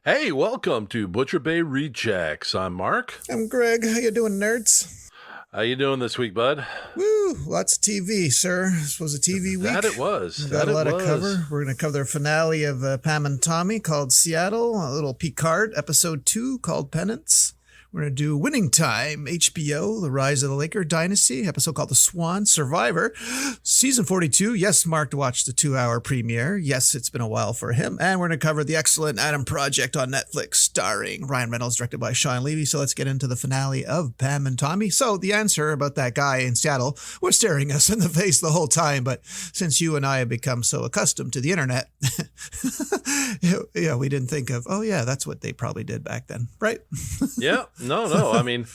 Hey, welcome to Butcher Bay Rechecks. I'm Mark. I'm Greg. How you doing, nerds? How you doing this week, bud? Woo! Lots of TV, sir. This was a TV week. That it was. We've got a lot to cover. We're going to cover the finale of Pam and Tommy called Seattle, a little Picard, episode 2 called Penance. We're going to do Winning Time, HBO, The Rise of the Lakers Dynasty, episode called The Swan, Survivor, season 42. Yes, Marc watched the 2-hour premiere. Yes, it's been a while for him. And we're going to cover the excellent Adam Project on Netflix, starring Ryan Reynolds, directed by Sean Levy. So let's get into the finale of Pam and Tommy. So the answer about that guy in Seattle was staring us in the face the whole time. But since you and I have become so accustomed to the internet, we didn't think of, oh yeah, that's what they probably did back then, right? Yeah. No. I mean,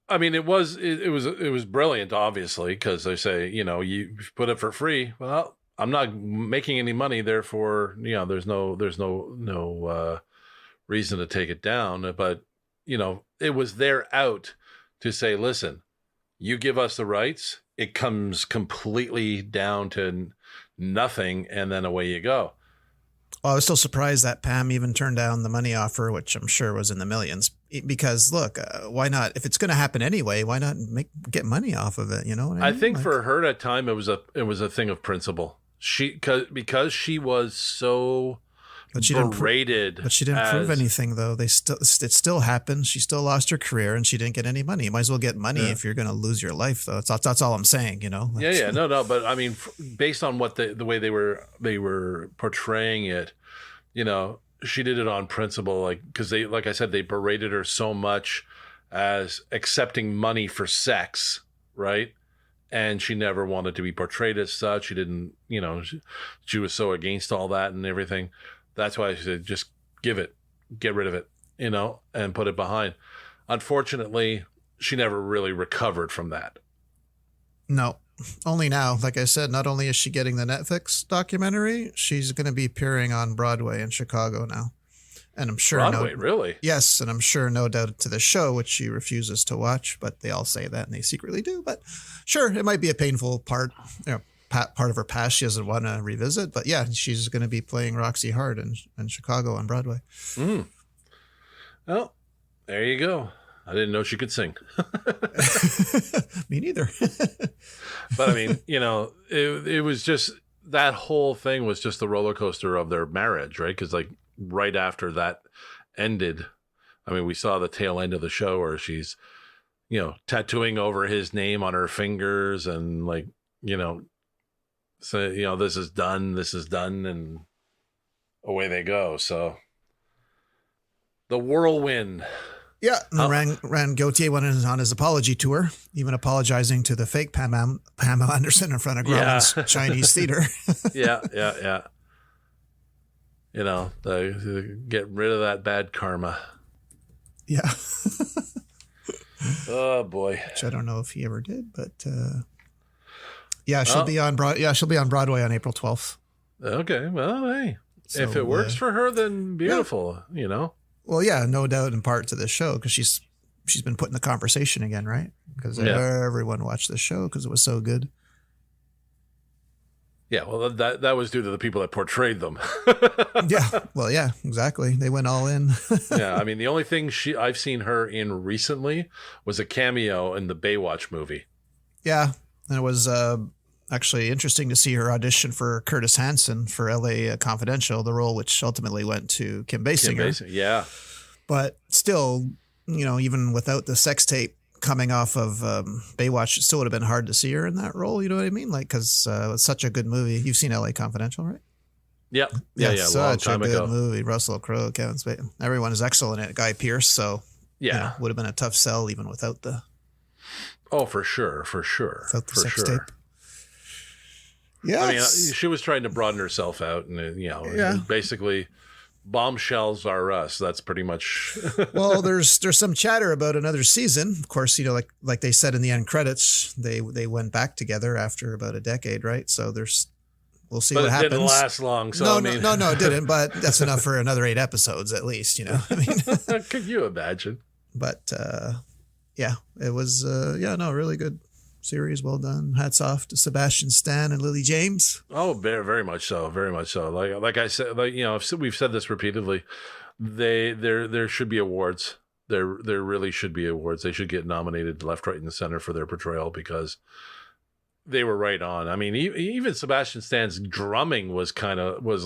it was brilliant, obviously, because they say, you put it for free. Well, I'm not making any money, therefore, there's no reason to take it down. But it was their out to say, listen, you give us the rights, it comes completely down to nothing, and then away you go. Well, I was still surprised that Pam even turned down the money offer, which I'm sure was in the millions. Because look, why not? If it's going to happen anyway, why not get money off of it? You know what I mean? I think for her at time it was a thing of principle. Because she was so berated. But she didn't prove anything, though. It still happened. She still lost her career, and she didn't get any money. You might as well get money if you're going to lose your life, though. That's all I'm saying. No. But I mean, based on what the way they were portraying it, she did it on principle, because they, like I said, they berated her so much as accepting money for sex, right? And she never wanted to be portrayed as such. She didn't, she was so against all that and everything. That's why I said, just get rid of it, and put it behind. Unfortunately, she never really recovered from that. No, only now. Like I said, not only is she getting the Netflix documentary, she's going to be appearing on Broadway in Chicago now. And I'm sure Broadway, really? Yes, and I'm sure no doubt to the show, which she refuses to watch, but they all say that and they secretly do. But sure, it might be a painful part, part of her past she doesn't want to revisit. But yeah, she's going to be playing Roxy Hart in Chicago on Broadway. Mm. Well, there you go. I didn't know she could sing. Me neither. But I mean, it was just, that whole thing was just the roller coaster of their marriage, right? Because right after that ended, I mean, we saw the tail end of the show where she's, tattooing over his name on her fingers and so, this is done, and away they go. So the whirlwind. Yeah, Rand Gauthier went on his apology tour, even apologizing to the fake Pam Anderson in front of Grauman's Chinese theater. Yeah. Get rid of that bad karma. Yeah. Oh boy. Which I don't know if he ever did, but she'll be on Broadway on April 12th. Okay. Well, hey, so, if it works for her, then beautiful. Well, yeah, no doubt in part to this show, because she's been put in the conversation again, right? Because everyone watched the show because it was so good. Yeah, well, that was due to the people that portrayed them. Yeah, exactly. They went all in. Yeah, I mean, the only thing I've seen her in recently was a cameo in the Baywatch movie. Yeah, and it was actually interesting to see her audition for Curtis Hanson for L.A. Confidential, the role which ultimately went to Kim Basinger. Yeah. But still, even without the sex tape coming off of Baywatch, it still would have been hard to see her in that role. You know what I mean? Because it was such a good movie. You've seen L.A. Confidential, right? Yeah. Such long time a good ago. movie. Russell Crowe, Kevin Spacey. Everyone is excellent in it. Guy Pearce. So would have been a tough sell even without the. Oh, for sure. Without the sex tape. Yeah. I mean, she was trying to broaden herself out, and basically, bombshells are us. That's pretty much. Well, there's some chatter about another season. Of course, like they said in the end credits, they went back together after about a decade, right? So we'll see what happens. It didn't last long. So no, it didn't. But that's enough for another 8 episodes at least. I mean, could you imagine? But it was really good series. Well done. Hats off to Sebastian Stan and Lily James. Oh, very, very much so. Very much so. Like I said, we've said this repeatedly. There should be awards. There really should be awards. They should get nominated left, right, and center for their portrayal because they were right on. I mean, even Sebastian Stan's drumming was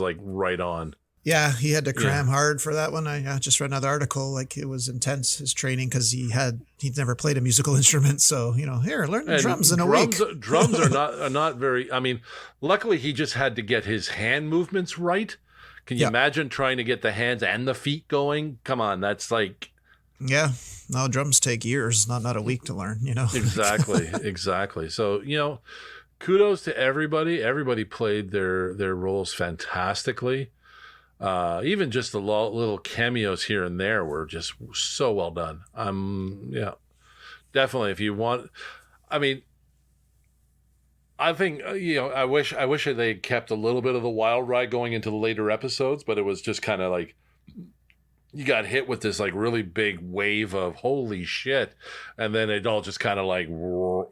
like right on. Yeah, he had to cram hard for that one. I just read another article, like it was intense, his training, because he'd never played a musical instrument. So, here, learn the drums in a week. Drums are not very, I mean, luckily he just had to get his hand movements right. Can you imagine trying to get the hands and the feet going? Come on, that's like... Yeah, no, drums take years, not a week to learn, Exactly. So, kudos to everybody. Everybody played their roles fantastically. Even just the little cameos here and there were just so well done. Definitely. If you want, I mean, I think I wish they kept a little bit of the wild ride going into the later episodes, but it was just kind of like you got hit with this like really big wave of holy shit, and then it all just kind of like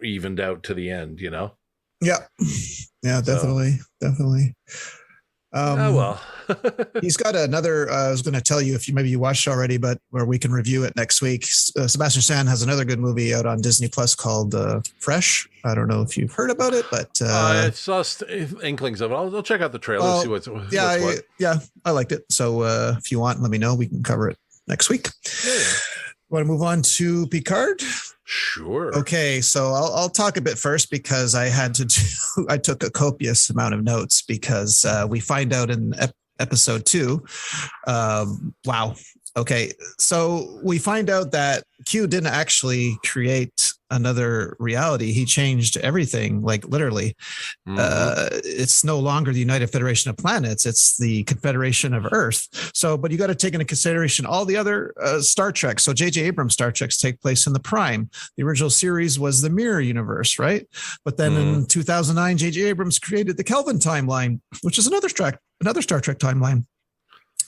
evened out to the end. Yeah, definitely. Well. He's got another, I was going to tell you if maybe you watched already, but where we can review it next week. Sebastian Stan has another good movie out on Disney Plus called Fresh. I don't know if you've heard about it, but it's just inklings of it. I'll check out the trailer, see what's what. Yeah, I liked it. So if you want, let me know. We can cover it next week. Yeah. Want to move on to Picard? Sure. Okay, so I'll talk a bit first because I took a copious amount of notes because we find out in episode 2. Wow. Okay, so we find out that Q didn't actually create another reality. He changed everything, like literally. It's no longer the United Federation of Planets. It's the Confederation of Earth. So, but you got to take into consideration all the other Star Trek. So J.J. Abrams' Star Treks take place in the Prime. The original series was the Mirror Universe, right? But then in 2009, J.J. Abrams created the Kelvin timeline, which is another Star Trek timeline.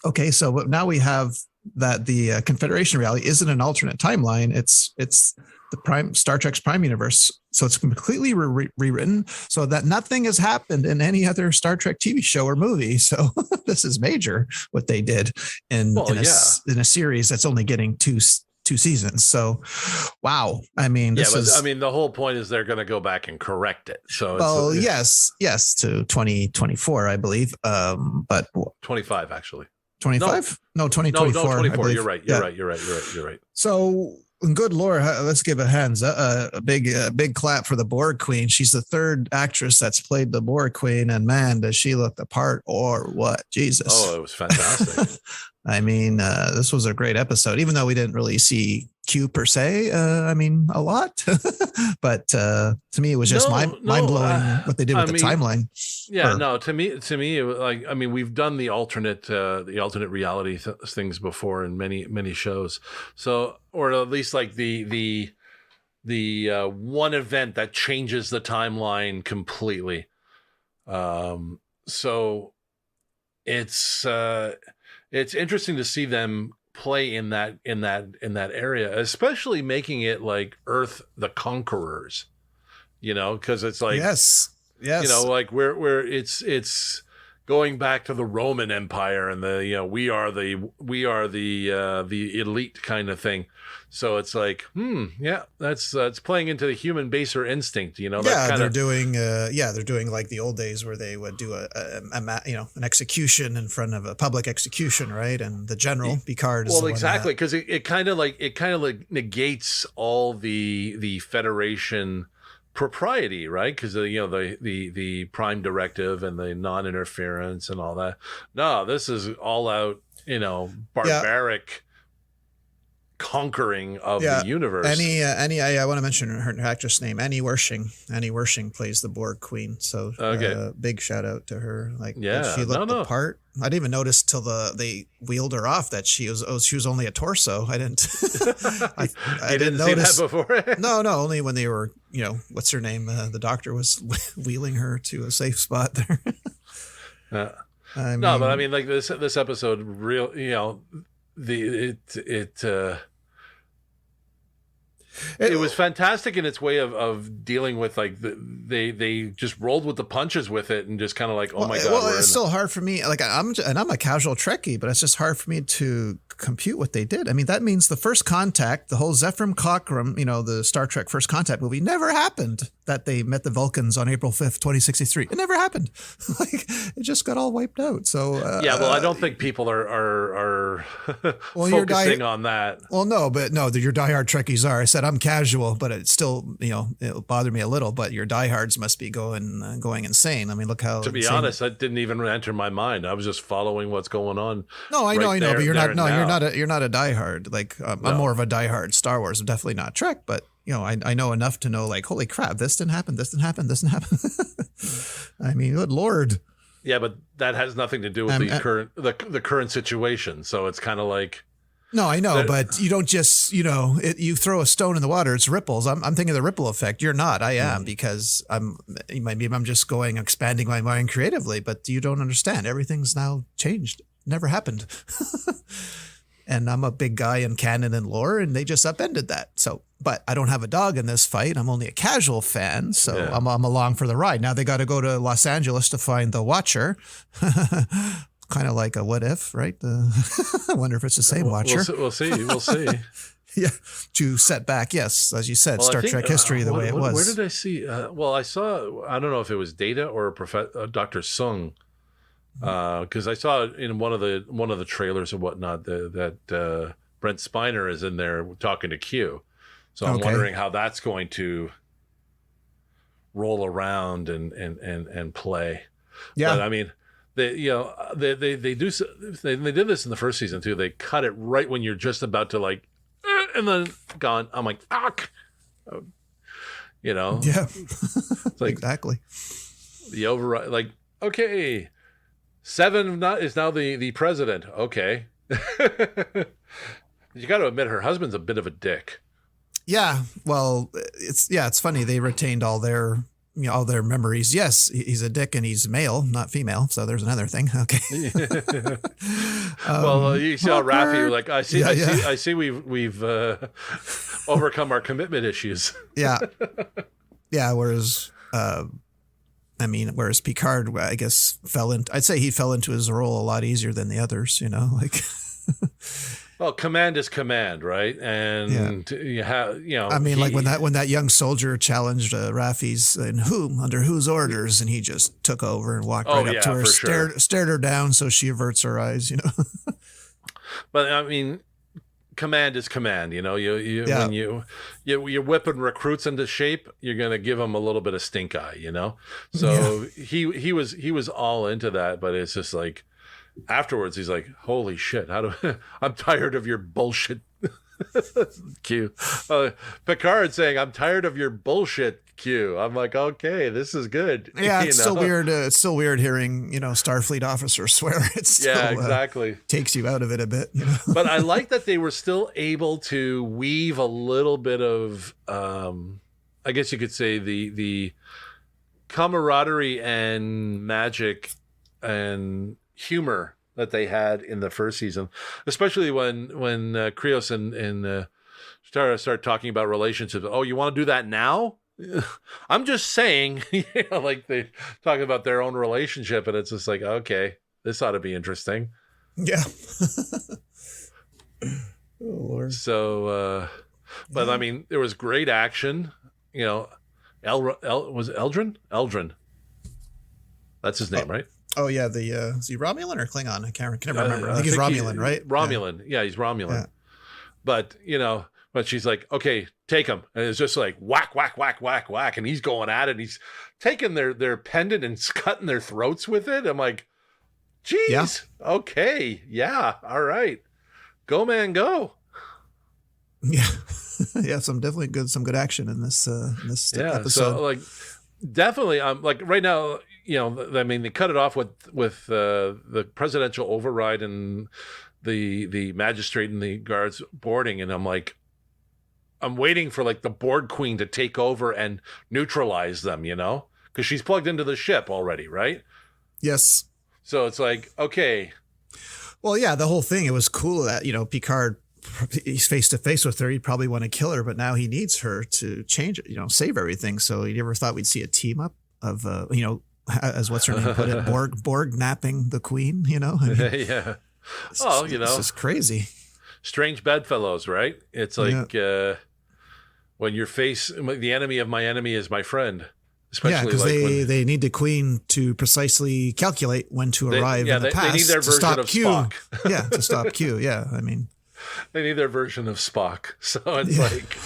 Okay, so now we have that the Confederation reality isn't an alternate timeline. It's the Prime Star Trek's Prime universe. So it's completely rewritten so that nothing has happened in any other Star Trek TV show or movie. So this is major what they did in a series that's only getting two seasons. So, wow. I mean, the whole point is they're going to go back and correct it. So, yes, to 2024, I believe. But 25 actually. 25? No, 2024. No, 24. You're right. So, good Lord, let's give a big clap for the Borg Queen. She's the third actress that's played the Borg Queen, and man, does she look the part or what? Jesus. Oh, it was fantastic. I mean, this was a great episode, even though we didn't really see Q per se. A lot, but to me, it was just mind blowing what they did with the timeline. Yeah, to me, it was like, we've done the alternate reality things before in many shows. So, or at least like the one event that changes the timeline completely. So it's interesting to see them play in that area, especially making it like Earth the Conquerors, because it's like yes, like where it's going back to the Roman Empire and the we are the elite kind of thing. So it's like that's playing into the human baser instinct. They're doing like the old days where they would do an execution in front of a public execution, right? And the general Picard is exactly, because it kind of negates all the Federation propriety, right? Because the Prime Directive and the non-interference and all that. No, this is all out barbaric conquering of the universe. I want to mention her actress name, Annie Wershing. Annie Wershing plays the Borg Queen. So big shout out to her. She looked the part. I didn't even notice till they wheeled her off that she was only a torso. I didn't. I didn't notice see that before. No, only when they were what's her name? The doctor was wheeling her to a safe spot there. Like this episode, it was fantastic in its way of dealing with like they just rolled with the punches with it and just kind of like, oh my God. Well, it's still hard for me. Like I'm a casual Trekkie, but it's just hard for me to compute what they did. I mean, that means the First Contact, the whole Zefram Cochrane, the Star Trek First Contact movie never happened. That they met the Vulcans on April 5th, 2063. It never happened. Like it just got all wiped out. So well, I don't think people are focusing on that. Well, no, your diehard Trekkies are. I said I'm casual, but it still, it'll bother me a little. But your diehards must be going insane. I mean, look how. To be honest, that didn't even enter my mind. I was just following what's going on. No, I know, but you're not. No, you're not a diehard. Like I'm more of a diehard Star Wars. I'm definitely not Trek, but I know enough to know. Like, holy crap, this didn't happen. This didn't happen. This didn't happen. I mean, good Lord. Yeah, but that has nothing to do with the current situation. So it's kind of like. No, I know, but you don't just, you throw a stone in the water, it's ripples. I'm thinking of the ripple effect. You're not. I am, because maybe I'm just expanding my mind creatively, but you don't understand. Everything's now changed. Never happened. And I'm a big guy in canon and lore, and they just upended that. So, but I don't have a dog in this fight. I'm only a casual fan, so yeah. I'm along for the ride. Now they got to go to Los Angeles to find the Watcher. Kind of like a what if, right? I wonder if it's the same Watcher. We'll see. We'll see. Yeah, to set back, yes, as you said, Star Trek history the way it was. Where did I see? I saw. I don't know if it was Data or Dr. Sung, because I saw it in one of the trailers and whatnot that Brent Spiner is in there talking to Q. So I'm wondering how that's going to roll around and play. Yeah, but I mean. They did this in the first season too. They cut it right when you're just about to like, and then gone. I'm like, fuck, Yeah, it's like exactly. The override, like, okay, Seven is now the president. Okay, you got to admit her husband's a bit of a dick. Yeah, well, it's funny they retained all their memories. Yes, he's a dick and he's male, not female. So there's another thing. Okay. Well, you saw Raffi like I see we've overcome our commitment issues. Yeah. Whereas Picard, I guess I'd say he fell into his role a lot easier than the others. Like. Well, command is command, right? And you have, I mean, like when that young soldier challenged Raffi's under whose orders, and he just took over and walked right up to her, stared her down, so she averts her eyes. But I mean, command is command. When you're whipping recruits into shape, you're gonna give them a little bit of stink eye. So he was all into that, but it's just like. Afterwards, he's like, "Holy shit! I'm tired of your bullshit." Q. Picard saying, "I'm tired of your bullshit." Q. I'm like, okay, this is good. Yeah, it's still weird. It's still weird hearing Starfleet officers swear. It's still, exactly takes you out of it a bit. But I like that they were still able to weave a little bit of, I guess you could say the camaraderie and magic and humor that they had in the first season, especially when Krios and start talking about relationships. Oh, you want to do that now? I'm just saying, like they talking about their own relationship, and it's just like, okay, this ought to be interesting. Yeah. Oh Lord. So, but I mean, there was great action. Was it Eldrin? That's his name, right? Oh yeah, is he Romulan or Klingon? I can't never remember. I think he's Romulan, right? Romulan, yeah, he's Romulan. Yeah. But but she's like, okay, take him, and it's just like whack, whack, whack, whack, whack, and he's going at it. And he's taking their pendant and cutting their throats with it. I'm like, geez, okay, yeah, all right, go man, go. Yeah, yeah, some good action in this episode. So like, definitely, I'm like right now. I mean, they cut it off with the presidential override and the magistrate and the guards boarding, and I'm like, I'm waiting for like the board queen to take over and neutralize them, because she's plugged into the ship already, right? Yes. So it's like, okay. Well, yeah, the whole thing, it was cool that Picard he's face to face with her, he'd probably want to kill her, but now he needs her to change it, save everything. So you never thought we'd see a team up of, as what's her name put it, Borg napping the queen, I mean, Yeah. Oh, it's just crazy. Strange bedfellows, right? It's like when the enemy of my enemy is my friend. Especially because they need the queen to precisely calculate when to arrive in the past. They need their version of Spock. Yeah, to stop Q. Yeah, I mean, they need their version of Spock. So it's like,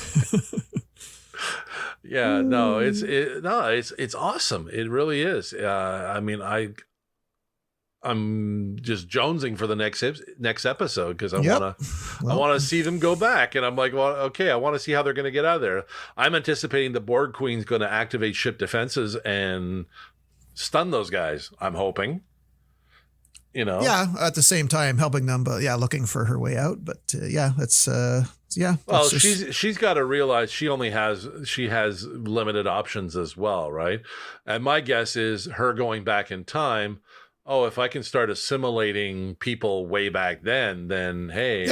it's awesome. It really is. I mean, I'm just jonesing for the next episode because I want to see them go back, and I'm like, well, okay, I want to see how they're going to get out of there. I'm anticipating the Borg Queen's going to activate ship defenses and stun those guys. I'm hoping, Yeah, at the same time helping them, but looking for her way out. But it's Well, she's got to realize she has limited options as well, right? And my guess is her going back in time. Oh, if I can start assimilating people way back then hey,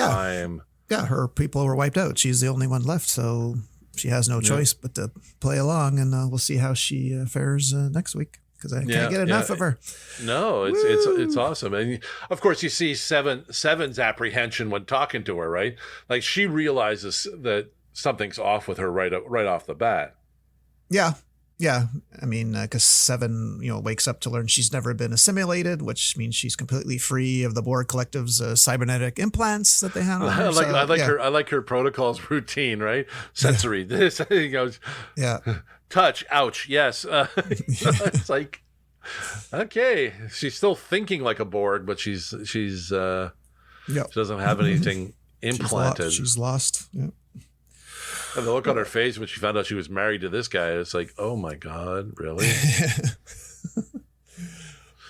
her people were wiped out. She's the only one left, so she has no choice but to play along, and we'll see how she fares next week because I can't get enough of her. No, it's awesome, and of course you see Seven's apprehension when talking to her, right? Like she realizes that something's off with her right off the bat. Yeah. Yeah, I mean, because Seven, wakes up to learn she's never been assimilated, which means she's completely free of the Borg Collective's cybernetic implants that they have on her. I like her protocols routine, right? Sensory, this, touch, ouch, yes. It's like, okay, she's still thinking like a Borg, but she doesn't have anything implanted. She's lost. Yeah. And the look on her face when she found out she was married to this guy, it's like, oh my God, really?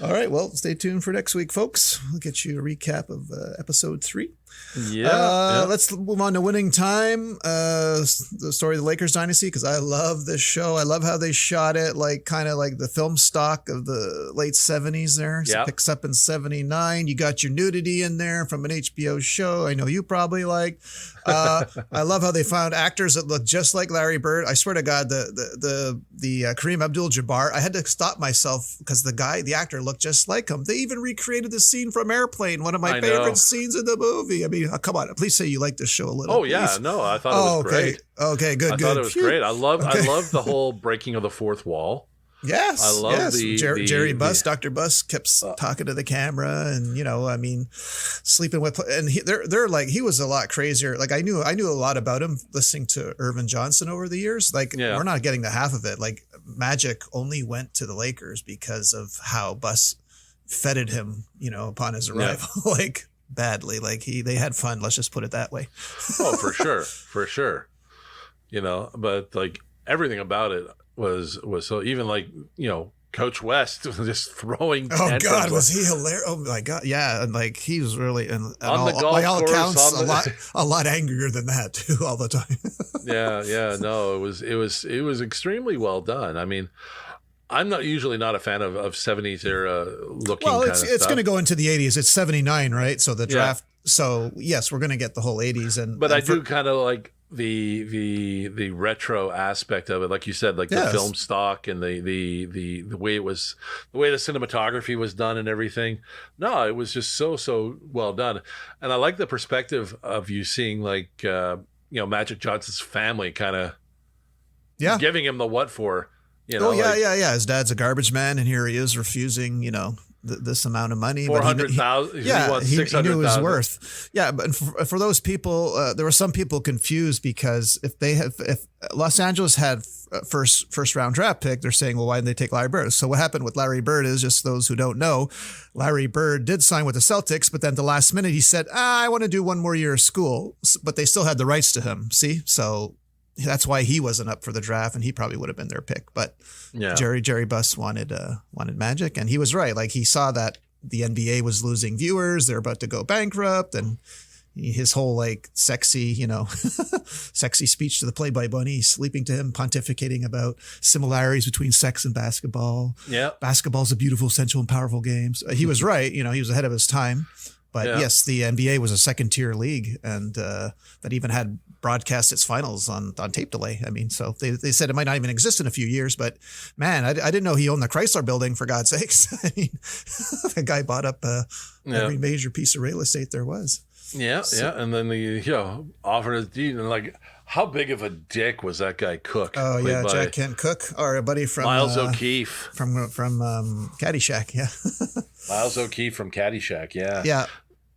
All right, well, stay tuned for next week, folks. We'll get you a recap of episode 3. Let's move on to Winning Time, the story of the Lakers Dynasty, because I love this show. I love how they shot it, kind of like the film stock of the late 70s there. So it picks up in 79. You got your nudity in there from an HBO show I know you probably like. I love how they found actors that look just like Larry Bird. I swear to God, the Kareem Abdul-Jabbar, I had to stop myself because the actor looked just like him. They even recreated the scene from Airplane, one of my favorite scenes in the movie. I mean, come on, please say you like this show a little. Oh yeah, no, I thought it was great. Okay, good. I thought it was great. I love the whole breaking of the fourth wall. Yes, I love Jerry Buss. Dr. Buss kept talking to the camera, and sleeping with. And they're like, he was a lot crazier. Like I knew a lot about him listening to Irvin Johnson over the years. Like we're not getting the half of it. Like Magic only went to the Lakers because of how Buss feted him, upon his arrival, like badly. Like they had fun. Let's just put it that way. Oh, for sure. But like everything about it was so, even like, Coach West was just throwing tantrums. Oh God, was he hilarious? Oh my God, yeah, and like he was really, and on the golf course, accounts, a lot angrier than that too, all the time. No, it was extremely well done. I mean, I'm usually not a fan of 70s era looking. Well, it's going to go into the 80s. It's 79, right? So the draft. So yes, we're going to get the whole 80s, but I do kind of like the retro aspect of it, like you said, like the film stock and the way it was, the way the cinematography was done and everything. No, it was just so well done, and I like the perspective of you seeing like Magic Johnson's family kind of giving him the what for. His dad's a garbage man, and here he is refusing, this amount of money. 400,000. He knew his worth. Yeah, but for those people, there were some people confused because if Los Angeles had first round draft pick, they're saying, well, why didn't they take Larry Bird? So what happened with Larry Bird is, just those who don't know, Larry Bird did sign with the Celtics, but then the last minute he said, I want to do one more year of school, but they still had the rights to him. See, so that's why he wasn't up for the draft, and he probably would have been their pick. But Jerry Buss wanted Magic, and he was right. Like he saw that the NBA was losing viewers; they're about to go bankrupt, and his whole like sexy speech to the Playboy Bunny, sleeping to him, pontificating about similarities between sex and basketball. Yeah, basketball's a beautiful, sensual, and powerful game. So he was right. He was ahead of his time. But yes, the NBA was a second-tier league, and that even had broadcast its finals on tape delay. I mean, so they said it might not even exist in a few years, but man, I didn't know he owned the Chrysler building, for God's sakes. I mean, the guy bought up every major piece of real estate there was. Yeah, yeah, and then offered his deed, and like, how big of a dick was that guy Cook? Oh yeah, Jack Kent Cook, our buddy from Miles O'Keefe from Caddyshack. Yeah, Miles O'Keefe from Caddyshack. Yeah, yeah.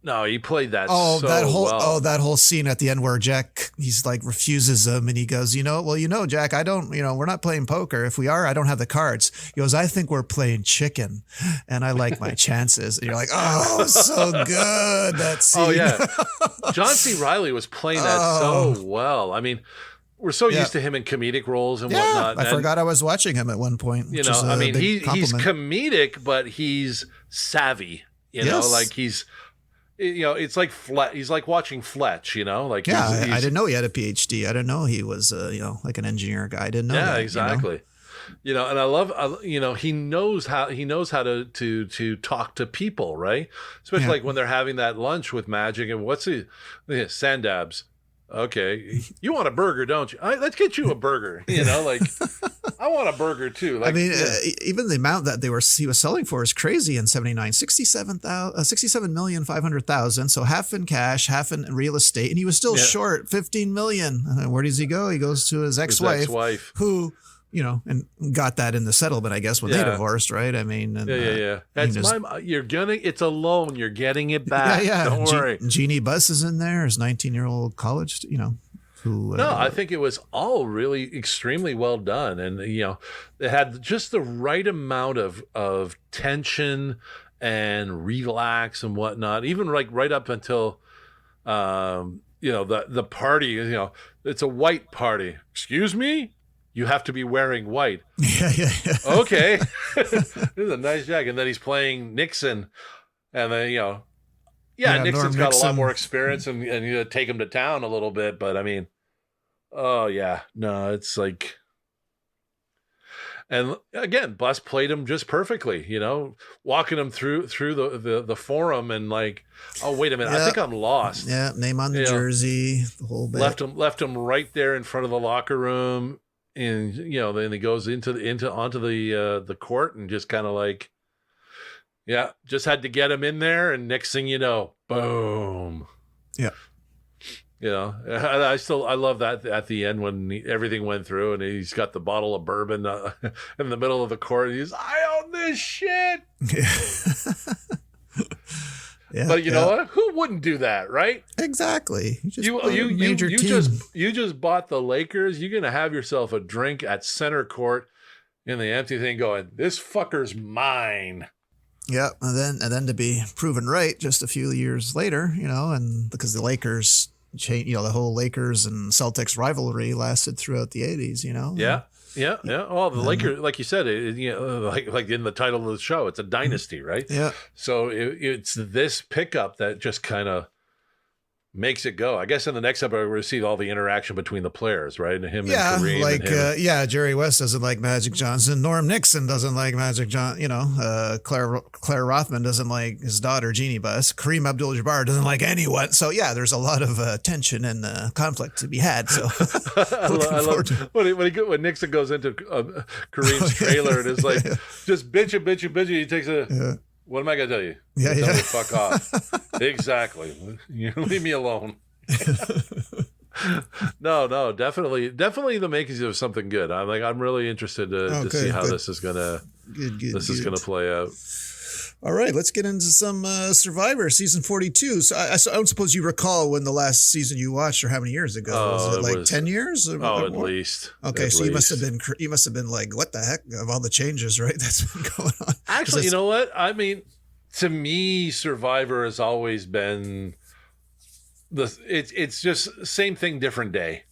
No, he played that. That whole scene at the end where Jack, he's like refuses him, and he goes, Jack, I don't, we're not playing poker. If we are, I don't have the cards. He goes, I think we're playing chicken, and I like my chances. And you're like, oh, so good, that scene. Oh yeah, John C. Reilly was playing that so well. I mean, we're so used to him in comedic roles and whatnot. I forgot I was watching him at one point. He's comedic, but he's savvy. Like he's. It's like he's like watching Fletch, like I didn't know he had a PhD. I didn't know he was like an engineer guy. I didn't know. Yeah, that, exactly. And I love he knows how to talk to people, right? Especially like when they're having that lunch with Magic and what's Sandabs. Okay, you want a burger, don't you? Let's get you a burger. Like I want a burger too. Like, even the amount that he was selling for is crazy in '79. 67,500,000. So half in cash, half in real estate, and he was still short 15 million. Where does he go? He goes to his ex-wife, who. And got that in the settlement, I guess, when they divorced, right? I mean, and, That's it's a loan. You're getting it back. Don't worry. Jeannie Buss is in there, his 19-year-old college, who. I think it was all really extremely well done. And, it had just the right amount of tension and relax and whatnot, even like right up until, the party, it's a white party. Excuse me? You have to be wearing white. Yeah. Okay. This is a nice jacket. And then he's playing Nixon. And then, Nixon's got a lot more experience and take him to town a little bit. But I mean, it's like, and again, Buss played him just perfectly, walking him through the forum and like, oh, wait a minute. I think I'm lost. Yeah. Name on the jersey, the whole bit. Left him right there in front of the locker room. And then he goes onto the court and just kind of like, just had to get him in there, and next thing you know, boom. Yeah. I love that at the end when everything went through, and he's got the bottle of bourbon in the middle of the court. And I own this shit. Yeah, but you know what? Who wouldn't do that, right? Exactly. You just bought the Lakers. You're gonna have yourself a drink at center court in the empty thing, going, "This fucker's mine." Yeah, and then to be proven right just a few years later, and because the Lakers changed, the whole Lakers and Celtics rivalry lasted throughout the '80s, Yeah. Yeah. Well, the Lakers, like you said, like in the title of the show, it's a dynasty, right? Yeah. So it's this pickup that just kind of makes it go. I guess in the next episode, we'll see all the interaction between the players, right? And him and Kareem. Jerry West doesn't like Magic Johnson. Norm Nixon doesn't like Magic Johnson. Claire Rothman doesn't like his daughter, Jeannie Buss. Kareem Abdul-Jabbar doesn't like anyone. So, there's a lot of tension and conflict to be had. So I love when Nixon goes into Kareem's trailer and is like, just bitch. He takes a... Yeah. What am I going to tell you? Tell me fuck off. Exactly. You leave me alone. No, definitely the makings of something good. I'm really interested to see how this is gonna play out. All right, let's get into some Survivor season 42. So I don't suppose you recall when the last season you watched, or how many years ago? Was it 10 years? Or at least. Okay, so you must have been like, what the heck of all the changes, right? That's been going on. Actually, you know what? I mean, to me, Survivor has always been it's just same thing, different day.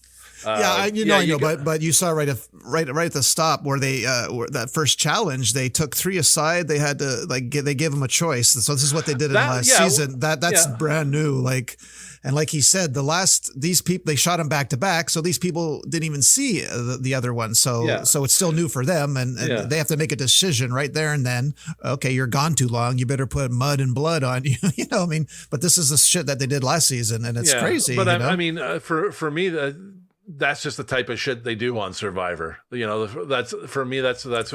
I know, but you saw right at the stop where they where that first challenge, they took 3 aside. They had to they gave them a choice. So this is what they did in the last season. That's brand new. And like he said, these people, they shot them back to back, so these people didn't even see the other one. So it's still new for them, and they have to make a decision right there and then. Okay, you're gone too long. You better put mud and blood on you. But this is the shit that they did last season, and it's crazy. But I mean, for me, that's just the type of shit they do on Survivor. That's for me. That's I was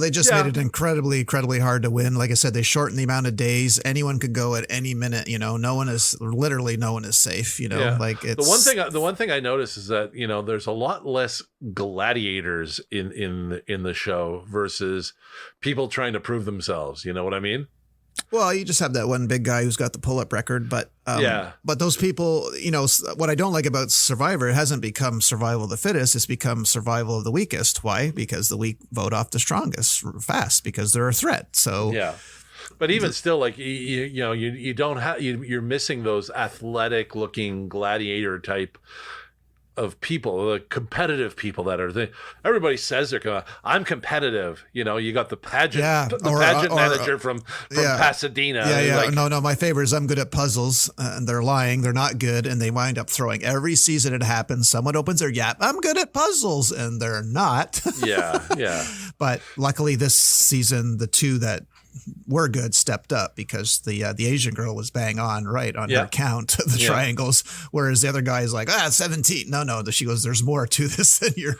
they just made it incredibly hard to win. Like I said, they shortened the amount of days. Anyone could go at any minute. No one is safe. Like it's the one thing I noticed is that there's a lot less gladiators in the show versus people trying to prove themselves. You know what I mean? Well, you just have that one big guy who's got the pull-up record, but those people, what I don't like about Survivor, it hasn't become survival of the fittest, it's become survival of the weakest. Why? Because the weak vote off the strongest fast because they're a threat. So but even still, like you don't have you're missing those athletic-looking gladiator type of people, the competitive people that are everybody says I'm competitive. You got the pageant, manager from Pasadena. No, my favorite is I'm good at puzzles, and they're lying. They're not good, and they wind up throwing every season it happens. Someone opens their yap. I'm good at puzzles, and they're not. Yeah. But luckily this season, the 2 that were good stepped up because the Asian girl was bang on her count the triangles, whereas the other guy is like 17. No, she goes, there's more to this than you're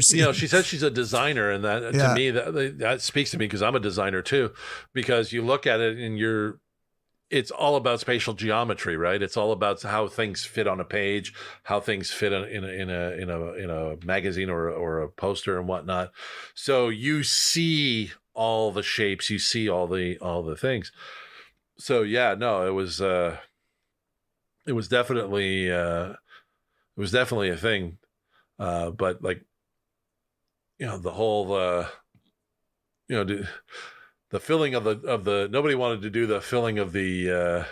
seeing. She says she's a designer, and that to me that speaks to me because I'm a designer too, because you look at it and it's all about spatial geometry, right? It's all about how things fit on a page, how things fit in a magazine or a poster and whatnot. So you see all the shapes, you see all the things. So it was definitely a thing. But the whole the filling of the nobody wanted to do the filling of the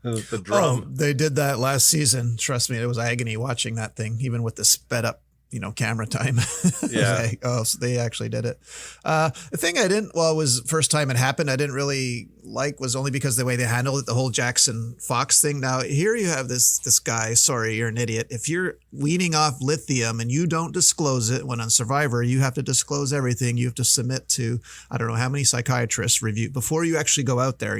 the drum. Oh, they did that last season. Trust me, it was agony watching that thing, even with the sped up camera time. So they actually did it. The thing it was first time it happened, I didn't really like was only because the way they handled it, the whole Jackson Fox thing. Now here you have this guy, sorry, you're an idiot. If you're weaning off lithium and you don't disclose it, when on Survivor, you have to disclose everything. You have to submit to, I don't know how many psychiatrists review before you actually go out there,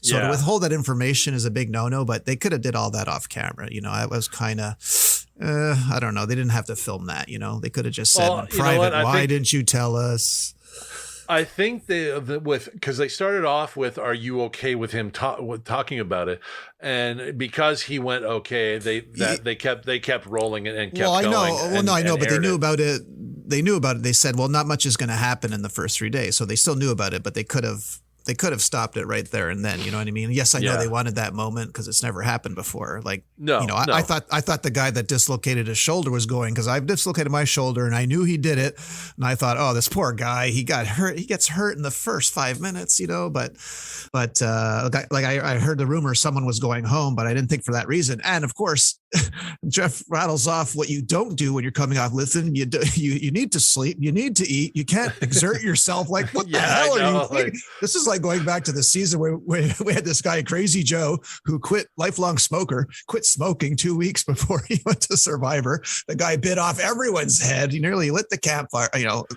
So to withhold that information is a big no-no, but they could have did all that off camera. I was kind of, I don't know. They didn't have to film that, They could have just said in private, why didn't you tell us? I think because they started off with, "Are you okay with him talking about it?" And because he went okay, they kept rolling it and kept going. I know, but they knew about it. They knew about it. They said, "Well, not much is going to happen in the first 3 days," so they still knew about it, but they could have stopped it right there and then. You know what I mean? Yes, I know they wanted that moment because it's never happened before. I thought the guy that dislocated his shoulder was going, because I've dislocated my shoulder and I knew he did it. And I thought, oh, this poor guy, he got hurt. He gets hurt in the first 5 minutes, but I heard the rumor someone was going home, but I didn't think for that reason. And of course, Jeff rattles off what you don't do when you're coming off lithium. You need to sleep. You need to eat. You can't exert yourself. Like, what the hell are you thinking? This is like going back to the season where we had this guy, Crazy Joe, who lifelong smoker, quit smoking 2 weeks before he went to Survivor. The guy bit off everyone's head. He nearly lit the campfire, blew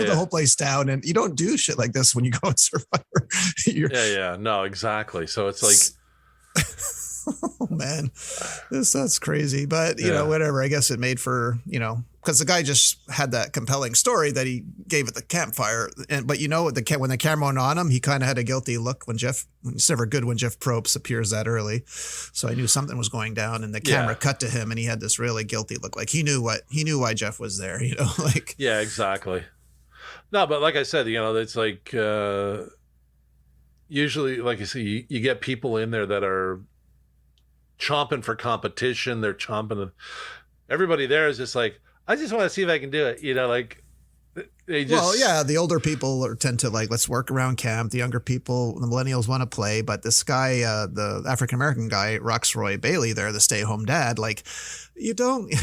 the whole place down. And you don't do shit like this when you go on Survivor. No, exactly. So it's like, oh man, that's crazy. But whatever. I guess it made for because the guy just had that compelling story that he gave at the campfire. But when the camera went on him, he kind of had a guilty look it's never good when Jeff Probst appears that early. So I knew something was going down, and the camera cut to him, and he had this really guilty look, like he knew why Jeff was there. Yeah, exactly. No, but like I said, it's like usually, like you see, you get people in there that are chomping for competition. They're chomping. Everybody there is just like, I just want to see if I can do it. they just Well, yeah, the older people tend to like, let's work around camp. The younger people, the millennials want to play. But this guy, the African-American guy, Roxroy Bailey there, the stay-home dad, like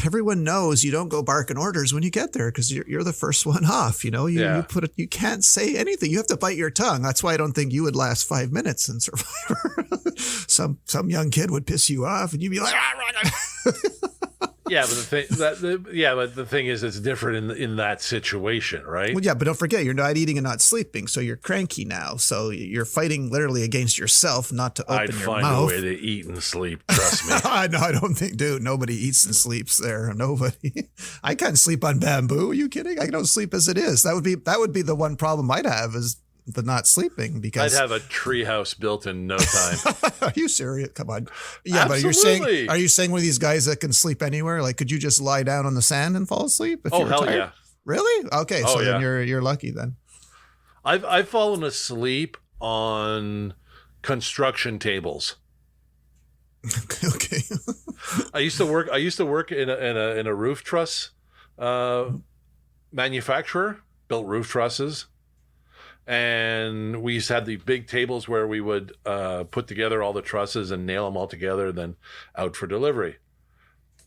everyone knows you don't go barking orders when you get there because you're the first one off. You you can't say anything. You have to bite your tongue. That's why I don't think you would last 5 minutes in Survivor. Some young kid would piss you off and you'd be like, Yeah, but the thing is, it's different in that situation, right? Well, yeah, but don't forget, you're not eating and not sleeping, so you're cranky now. So you're fighting literally against yourself, not to open your mouth. I'd find a way to eat and sleep. Trust me. I don't think, dude. Nobody eats and sleeps there. Nobody. I can't sleep on bamboo. Are you kidding? I don't sleep as it is. That would be the one problem I'd have is the not sleeping because I'd have a treehouse built in no time. Are you serious? Come on. Yeah, Absolutely. But are you saying one of these guys that can sleep anywhere? Like, could you just lie down on the sand and fall asleep? If Oh, you were hell tired? yeah. Really? Okay, so then you're lucky then. I've fallen asleep on construction tables. Okay. I used to work in a roof truss manufacturer, built roof trusses. And we used to have the big tables where we would put together all the trusses and nail them all together, then out for delivery.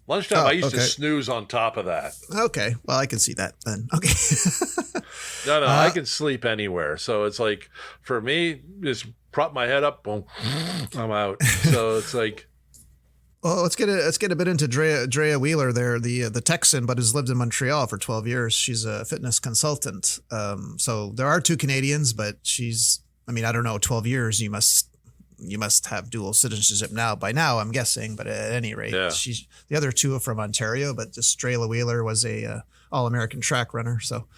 Lunchtime, I used to snooze on top of that. Okay. Well, I can see that then. Okay. No, I can sleep anywhere. So it's like, for me, just prop my head up, boom, I'm out. So it's like... Well, let's get a bit into Drea Wheeler there, the Texan, but has lived in Montreal for 12 years. She's a fitness consultant. So there are two Canadians, but I don't know, 12 years, you must have dual citizenship by now, I'm guessing. But at any rate, the other two are from Ontario, but just Drea Wheeler was a All-American track runner. So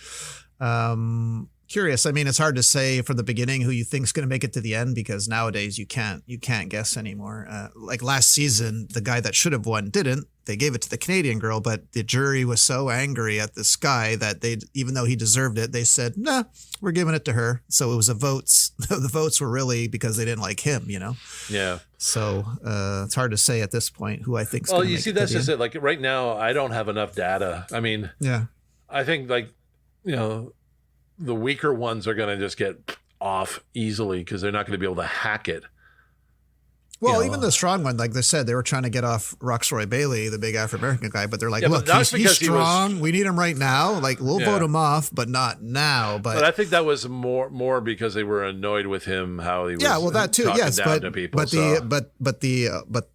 curious. I mean, it's hard to say from the beginning who you think is going to make it to the end because nowadays you can't guess anymore. Like last season, the guy that should have won didn't. They gave it to the Canadian girl, but the jury was so angry at this guy that even though he deserved it, they said, "Nah, we're giving it to her." So it was votes. The votes were really because they didn't like him, Yeah. So it's hard to say at this point who I think. Well, you see, that's just it. Like right now, I don't have enough data. I mean, yeah, I think the weaker ones are going to just get off easily because they're not going to be able to hack it. Well, even the strong one, like they said, they were trying to get off Roxroy Bailey, the big African-American guy, but they're like, look, he's strong. We need him right now. Like, we'll vote him off, but not now. But I think that was more because they were annoyed with him, how he was that too. Yes, down to people. But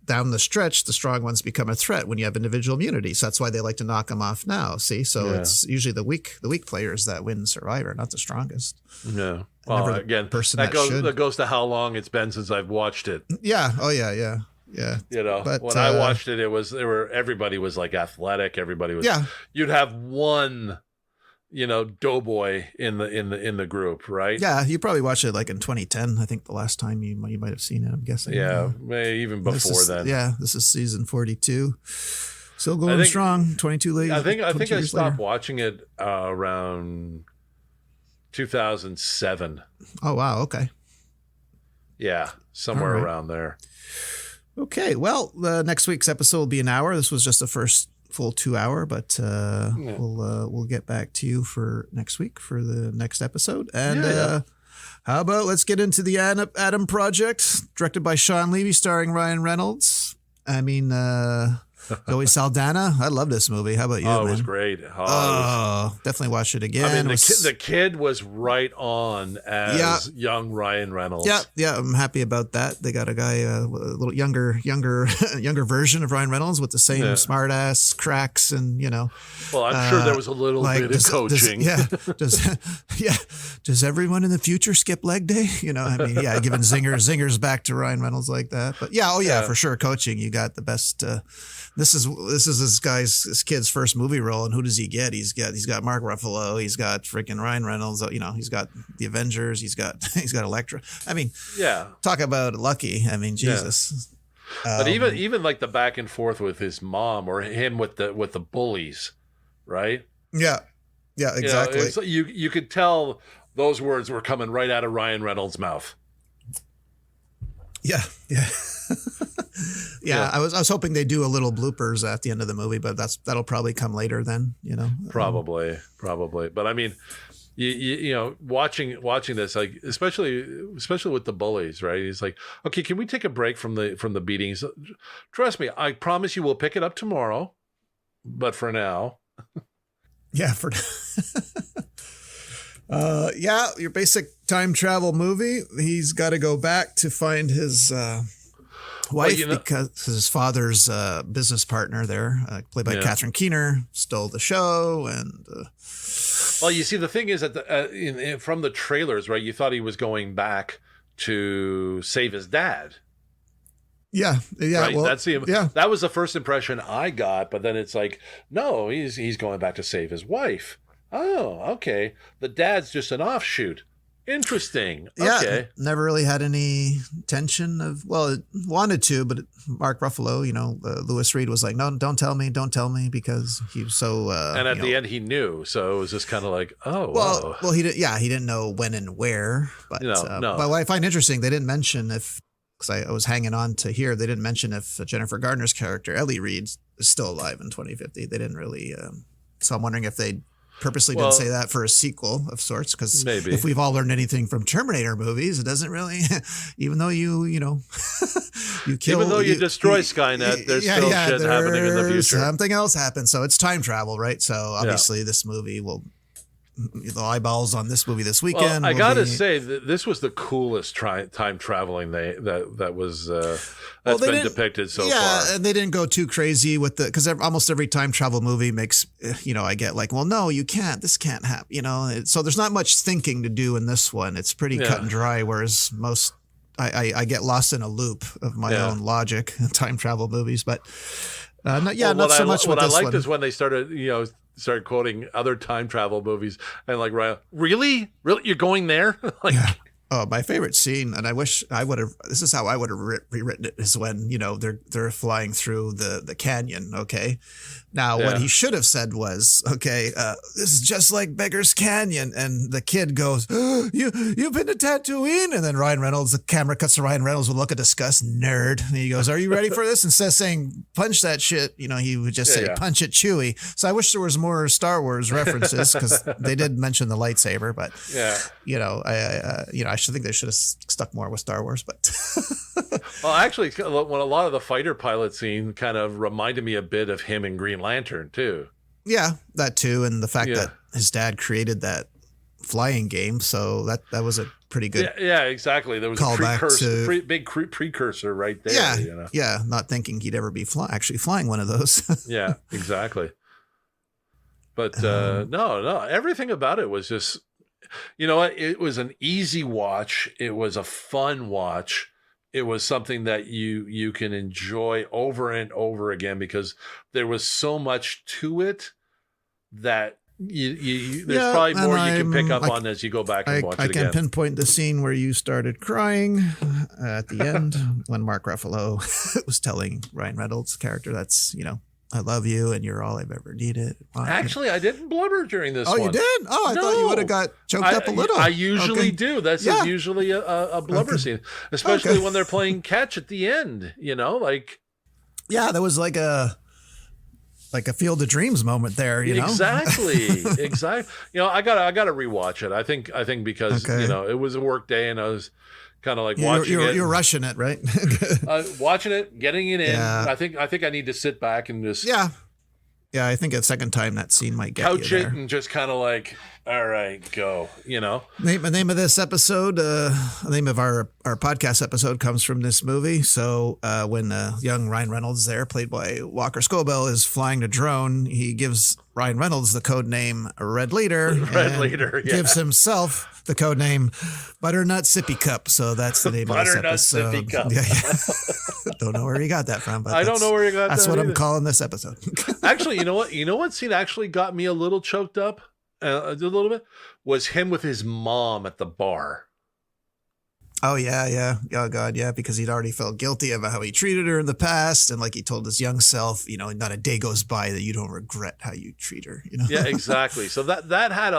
down the stretch, the strong ones become a threat when you have individual immunity. So that's why they like to knock them off now. See, so it's usually the weak players that win Survivor, not the strongest. Yeah. Well, again, that goes to how long it's been since I've watched it. Yeah. Oh, yeah. But when I watched it, everybody was like athletic. Everybody was. Yeah. You'd have one, doughboy in the group, right? Yeah. You probably watched it like in 2010. I think the last time you might have seen it. I'm guessing. Yeah. Maybe even before then. Yeah. This is season 42. Still going strong. 22 late. I think I stopped watching it around 2007. Oh, wow. Okay. Yeah, somewhere around there. Okay. Well, next week's episode will be an hour. This was just the first full 2 hour, but we'll get back to you for next week for the next episode. And how about let's get into the Adam Project, directed by Sean Levy, starring Ryan Reynolds. I mean, Zoe Saldana. I love this movie. How about you? Oh, it was great. Definitely watch it again. I mean, the kid was right on as young Ryan Reynolds. Yeah, I'm happy about that. They got a guy, a little younger version of Ryan Reynolds with the same smart ass cracks and Well, I'm sure there was a little bit of coaching. Does everyone in the future skip leg day? Giving zingers back to Ryan Reynolds like that. But for sure, coaching. You got the best. This is this kid's first movie role, and who does he get? He's got Mark Ruffalo, he's got freaking Ryan Reynolds, he's got the Avengers, he's got Elektra. I mean, talk about lucky. I mean, Jesus. But even like the back and forth with his mom or him with the bullies, right? Yeah, exactly. You could tell those words were coming right out of Ryan Reynolds' mouth. Yeah. Yeah, I was hoping they do a little bloopers at the end of the movie, but that'll probably come later then, you know. Probably. But I mean, you know, watching this, like especially with the bullies, right? He's like, okay, can we take a break from the beatings? Trust me, I promise you, we'll pick it up tomorrow. But for now, yeah, your basic time travel movie. He's got to go back to find his wife because his father's business partner there, played by Catherine Keener, stole the show. And well, you see, the thing is that from the trailers, right, you thought he was going back to save his dad. Yeah. Right? Well, that was the first impression I got, but then it's like, no, he's going back to save his wife. Oh, okay. The dad's just an offshoot. Interesting. Yeah, okay. Never really had any tension of, well, it wanted to, but Mark Ruffalo, you know, Louis Reed was like, no, don't tell me, because he was so. And at the end, he knew, so it was just kind of like, oh, well, he didn't know when and where, but no. But what I find interesting, they didn't mention because I was hanging on to here, they didn't mention if Jennifer Garner's character Ellie Reed is still alive in 2050. They didn't really. So I'm wondering if they purposely didn't say that for a sequel of sorts, because if we've all learned anything from Terminator movies, it doesn't really, even though you kill, even though you destroy Skynet, there's still shit happening in the future. Something else happens, so it's time travel, right? So obviously this movie will. The eyeballs on this movie this weekend. Well, I gotta say that this was the coolest time traveling that was that's been depicted so far. Yeah, and they didn't go too crazy with because almost every time travel movie makes I get like, well, no, you can't. This can't happen. So there's not much thinking to do in this one. It's pretty cut and dry. Whereas most, I get lost in a loop of my own logic in time travel movies, but not so much. What I liked one. is when they started quoting other time travel movies and like, Ryan, really you're going there? Like, oh, my favorite scene, and I wish I would have. This is how I would have rewritten it: is when they're flying through the canyon. Okay, now what he should have said was, okay, this is just like Beggar's Canyon, and the kid goes, oh, you've been to Tatooine, and then Ryan Reynolds, the camera cuts to Ryan Reynolds with a look of disgust, nerd, and he goes, are you ready for this? Instead of saying punch that shit, he would just say punch it, Chewie. So I wish there was more Star Wars references, because they did mention the lightsaber, but I should think they should have stuck more with Star Wars, but well, actually, when a lot of the fighter pilot scene kind of reminded me a bit of him in Green Lantern too. Yeah, that too, and the fact that his dad created that flying game, so that was a pretty good. Yeah, exactly. There was a precursor, big precursor right there. Yeah, not thinking he'd ever be actually flying one of those. Yeah, exactly. But no, everything about it was just. You know what? It was an easy watch. It was a fun watch. It was something that you can enjoy over and over again, because there was so much to it that there's probably more you can pick up on as you go back and watch it again. I can pinpoint the scene where you started crying at the end when Mark Ruffalo was telling Ryan Reynolds' character, that's, I love you and you're all I've ever needed. Actually, I didn't blubber during this one. Oh, you did? Oh, I thought you would have got choked up a little. I usually do. That's usually a blubber scene, especially when they're playing catch at the end, like. Yeah, there was like a Field of Dreams moment there, Exactly. I gotta rewatch it. I think because, it was a work day and I was kind of like watching it. You're rushing it, right? Watching it, getting it in. Yeah. I think I need to sit back and just. Yeah. Yeah, I think a second time that scene might get couch you there. It and just kind of like, all right, go, The name of this episode, the name of our podcast episode comes from this movie. So when young Ryan Reynolds there, played by Walker Scobell, is flying the drone, he gives Ryan Reynolds the code name Red Leader. Gives himself the code name Butternut Sippy Cup. So that's the name of this episode. Sippy Cup. Yeah. Don't know where he got that from, but I don't know where he got that. That's what I'm calling this episode. Actually, you know what? You know what scene actually got me a little choked up? A little bit? Was him with his mom at the bar. Oh, yeah. Oh, God, yeah. Because he'd already felt guilty about how he treated her in the past. And like he told his young self, not a day goes by that you don't regret how you treat her, Yeah, exactly. So that had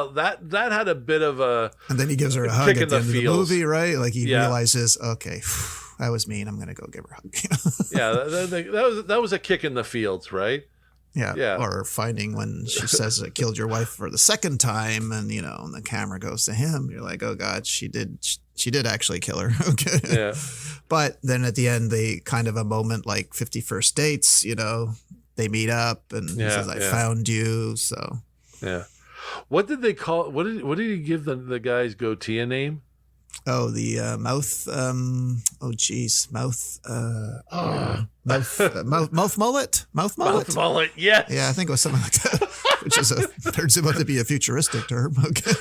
a bit of a. And then he gives her a hug at the end of the movie, right? Like he realizes, okay, that was mean. I'm going to go give her a hug. Yeah, that was a kick in the fields, right? Yeah. Or finding when she says I killed your wife for the second time, and and the camera goes to him. You're like, oh God, she did actually kill her. Okay. Yeah. But then at the end, they kind of a moment like 50 First Dates, they meet up and he says, I found you. So yeah. What did they call? What did he give the guy's goatee a name? Oh, the mouth. Mouth mullet. Mouth mullet. Mouth mullet. Yes. Yeah, I think it was something like that. Which turns out to be a futuristic term. Okay.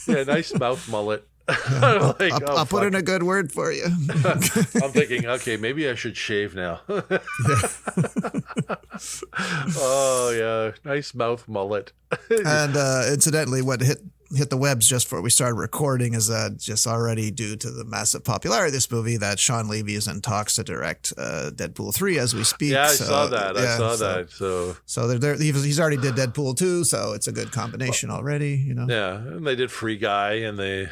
Yeah, nice mouth mullet. Yeah, I'll put in a good word for you. I'm thinking, okay, maybe I should shave now. Oh yeah, nice mouth mullet. And incidentally, what hit the webs just before we started recording is just already due to the massive popularity of this movie that Sean Levy is in talks to direct Deadpool 3 as we speak. Yeah, I saw that. So he's already did Deadpool 2, so it's a good combination already. Yeah, and they did Free Guy, and they.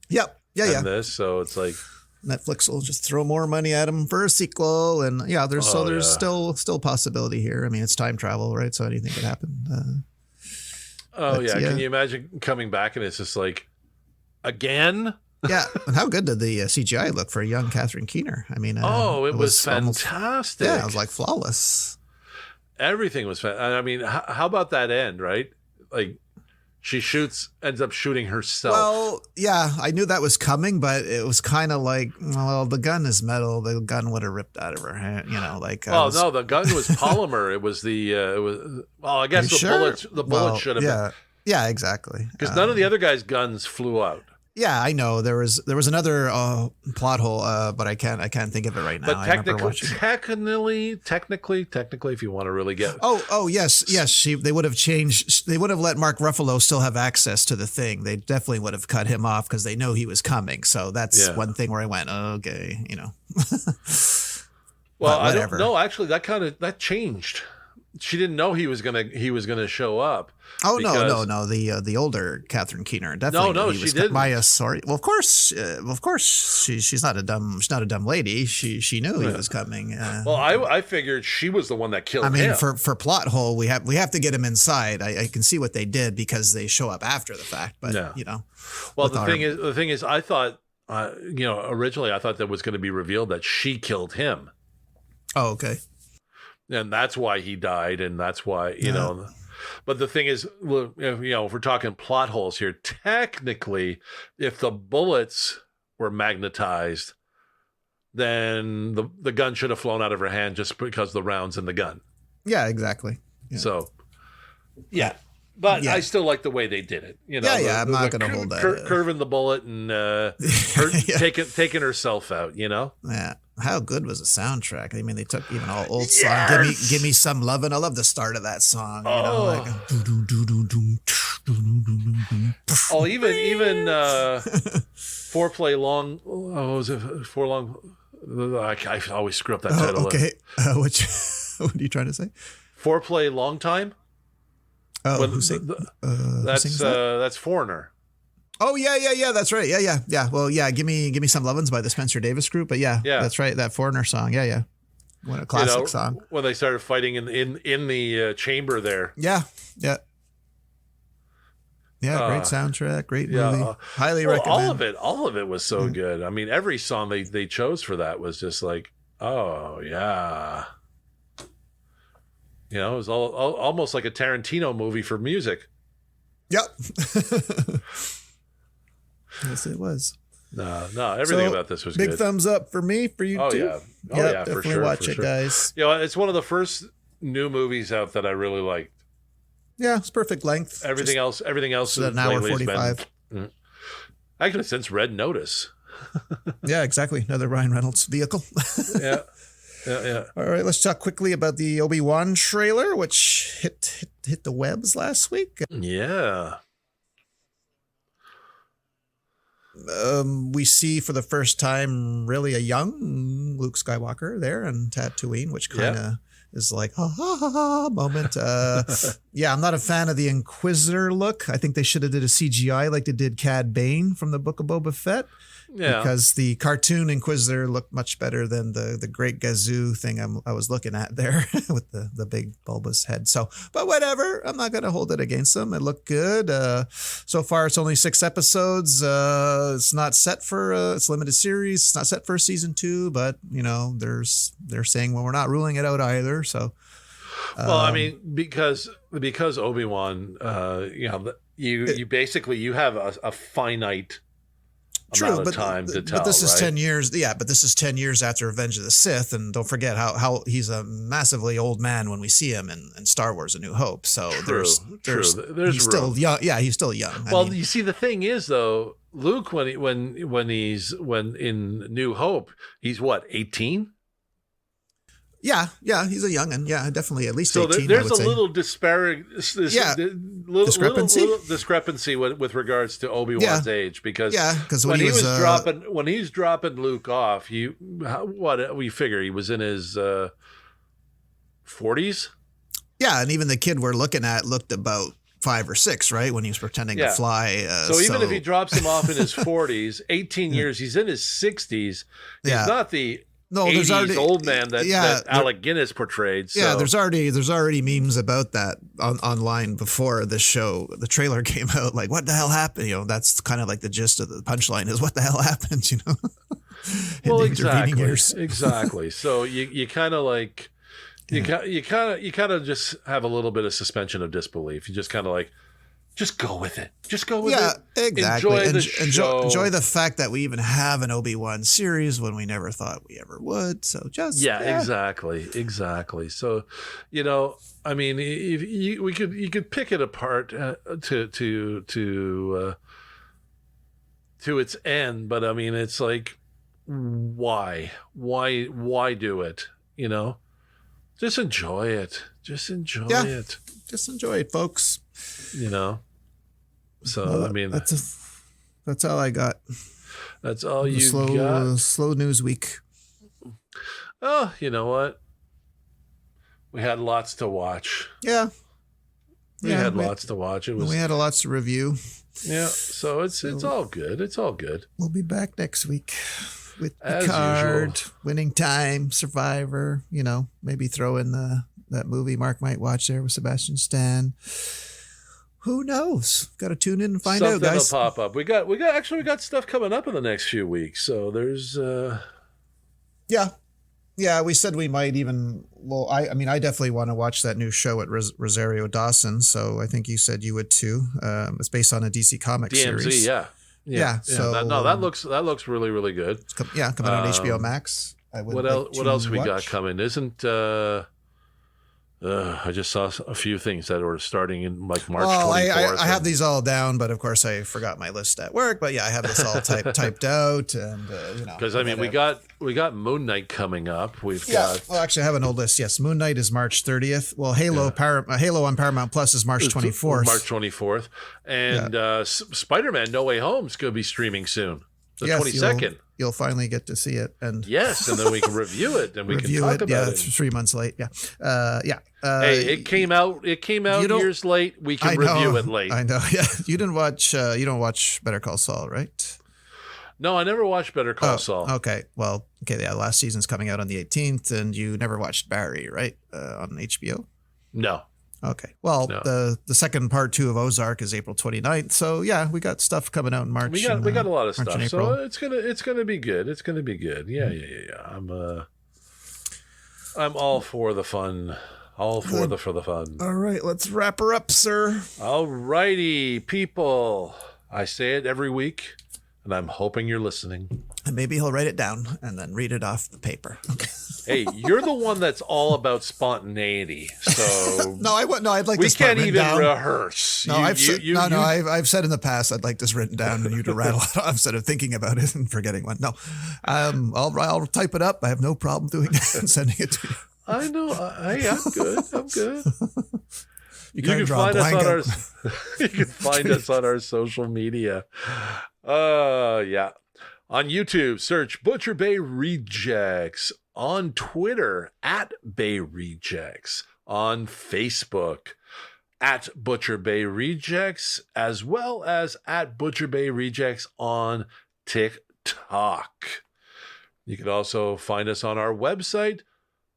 Yep. Yeah. This, so it's like Netflix will just throw more money at him for a sequel, and there's still possibility here. I mean, it's time travel, right? So anything could happen. Can you imagine coming back and it's just like again? Yeah, and how good did the CGI look for a young Catherine Keener? I mean, it was fantastic. It was like flawless. Everything was fantastic. I mean, how about that end, right? Like. She ends up shooting herself. Well, yeah, I knew that was coming, but it was kind of like, well, the gun is metal. The gun would have ripped out of her hand, no, the gun was polymer. It was I guess the bullet should have been. Yeah, exactly. Because none of the other guys' guns flew out. Yeah, I know there was another plot hole, but I can't think of it right now. But technically, if you want to really get yes, they would have changed. They would have let Mark Ruffalo still have access to the thing. They definitely would have cut him off because they know he was coming. So that's one thing where I went, okay, Well, I don't know. Actually, that changed. She didn't know he was gonna show up. Oh no! The older Catherine Keener definitely. No, she didn't. Maya, sorry. Well, of course, she's not a dumb lady. She knew he was coming. I figured she was the one that killed him. I mean, for plot hole, we have to get him inside. I can see what they did because they show up after the fact. But Well, the thing is, I thought, originally I thought that was going to be revealed that she killed him. Oh, okay. And that's why he died, and that's why But the thing is, if we're talking plot holes here, technically, if the bullets were magnetized, then the gun should have flown out of her hand just because the rounds in the gun. Yeah, exactly. Yeah. So, but I still like the way they did it. I'm not going to hold that. Curving the bullet and taking herself out. Yeah. How good was the soundtrack? I mean, they took even all old songs. Give me some lovin'. I love the start of that song. Even Foreplay Long. Oh, was it For Long? I always screw up that title. Okay, what are you trying to say? Foreplay Long Time. Oh, that's Foreigner. Oh yeah, that's right. Yeah. Well, give me some lovin's by the Spencer Davis Group, but yeah, that's right. That Foreigner song, yeah. What a classic song. When they started fighting in the chamber there. Yeah. Great soundtrack, great movie. Highly recommend. All of it was so good. I mean, every song they chose for that was just like, oh yeah. It was almost like a Tarantino movie for music. Yep. Yes, it was. No, everything about this was big good. Thumbs up for me, for you too. Yeah, definitely for sure. Watch it, guys. It's one of the first new movies out that I really liked. Yeah, it's perfect length. Everything else is an hour 45. Actually, since Red Notice. Yeah, exactly. Another Ryan Reynolds vehicle. Yeah. All right, let's talk quickly about the Obi Wan trailer, which hit the webs last week. Yeah. We see for the first time really a young Luke Skywalker there on Tatooine, which kind of is like ha ha ha ha moment. Yeah, I'm not a fan of the Inquisitor look. I think they should have did a CGI like they did Cad Bane from the Book of Boba Fett. Yeah. Because the cartoon Inquisitor looked much better than the Great Gazoo thing I was looking at there with the big bulbous head. So, but whatever, I'm not going to hold it against them. It looked good. So far, it's only 6 episodes. It's not set for it's a limited series. It's not set for season 2, but they're saying, well, we're not ruling it out either. So, well, I mean, because Obi-Wan, you basically you have a finite. True, time to tell, but this is right? 10 years. Yeah, but this is 10 years after Revenge of the Sith, and don't forget how he's a massively old man when we see him in Star Wars: A New Hope. So there's he's still young. Yeah, he's still young. Well, you see, the thing is though, Luke when in New Hope, he's what, 18? Yeah, he's a youngin'. Yeah, definitely at least so 18. There's a little discrepancy. Little discrepancy with regards to Obi-Wan's age, because when he's dropping Luke off, we figure he was in his 40s. Yeah, and even the kid we're looking at looked about 5 or 6, right, when he was pretending to fly. So even if he drops him off in his 40s, 18 years, he's in his 60s. He's not the 80s old man that Alec Guinness portrayed. So. Yeah, there's already memes about that online before the show. The trailer came out, like, what the hell happened? That's kind of like the gist of the punchline is what the hell happened, Well, exactly. So you kind of like you kind of just have a little bit of suspension of disbelief. You just kind of like, just go with it. Just go with it. Yeah, exactly. Enjoy the show. Enjoy the fact that we even have an Obi-Wan series when we never thought we ever would. So just exactly. So, I mean, you could pick it apart to its end, but I mean, it's like, why do it? Just enjoy it. Just enjoy it. Just enjoy it, folks. So I mean, that's all I got. That's all got. Slow news week. Oh, you know what? We had lots to watch. Yeah. We had lots to watch. We had lots to review. Yeah. So it's all good. It's all good. We'll be back next week with Picard, Winning Time, Survivor. Maybe throw in that movie Marc might watch there with Sebastian Stan. Who knows? Got to tune in and find out, guys. Something will pop up. We got stuff coming up in the next few weeks. So there's Yeah, we said we might even. Well, I mean, I definitely want to watch that new show at Rosario Dawson. So I think you said you would too. It's based on a DC Comics series. Yeah. So that looks really, really good. Coming out on HBO Max. What else we got coming? Isn't I just saw a few things that were starting in like March 24th. I have these all down, but of course I forgot my list at work. But yeah, I have this all typed out, and because I mean we got Moon Knight coming up. Well, actually, I have an old list. Yes, Moon Knight is March 30th. Well, Halo on Paramount Plus is March 24th. March 24th, and Spider-Man: No Way Home is going to be streaming soon. The 22nd. You'll finally get to see it, and yes, and then we can review it, and we can talk about it. Yeah, it's 3 months late. Yeah. Hey, it came out years late. We can review it late. I know. Yeah, you didn't watch. You don't watch Better Call Saul, right? No, I never watched Better Call Saul. Okay. Well, yeah. Last season's coming out on the 18th, and you never watched Barry, right? On HBO. No. Okay. Well, the second part 2 of Ozark is April 29th. So yeah, we got stuff coming out in March. We got a lot of stuff. So it's gonna be good. It's gonna be good. Yeah. I'm all for the fun. All for the fun. All right, let's wrap her up, sir. All righty, people. I say it every week, and I'm hoping you're listening. And maybe he'll write it down and then read it off the paper. Okay. Hey, you're the one that's all about spontaneity. So I'd like we this can't even rehearse. No, I've said in the past I'd like this written down and you to rattle it off instead of thinking about it and forgetting one. No, I'll type it up. I have no problem doing that and sending it to you. I know. I'm good. You can find us on our social media. Yeah. On YouTube, search Butcher Bay Rejects. on Twitter at Bay Rejects, on Facebook at Butcher Bay Rejects, as well as at Butcher Bay Rejects on TikTok. You can also find us on our website,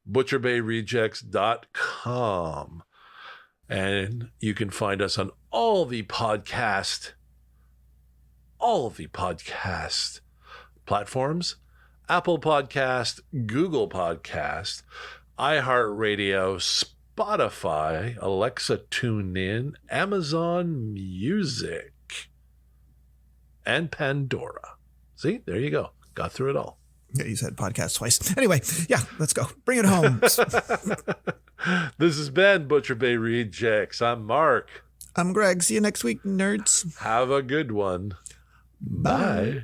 butcherbayrejects.com. And you can find us on all the podcast platforms: Apple Podcast, Google Podcast, iHeartRadio, Spotify, Alexa TuneIn, Amazon Music, and Pandora. See, there you go. Got through it all. Yeah, you said podcast twice. Anyway, yeah, let's go. Bring it home. This has been Butcher Bay Rejects. I'm Mark. I'm Greg. See you next week, nerds. Have a good one. Bye.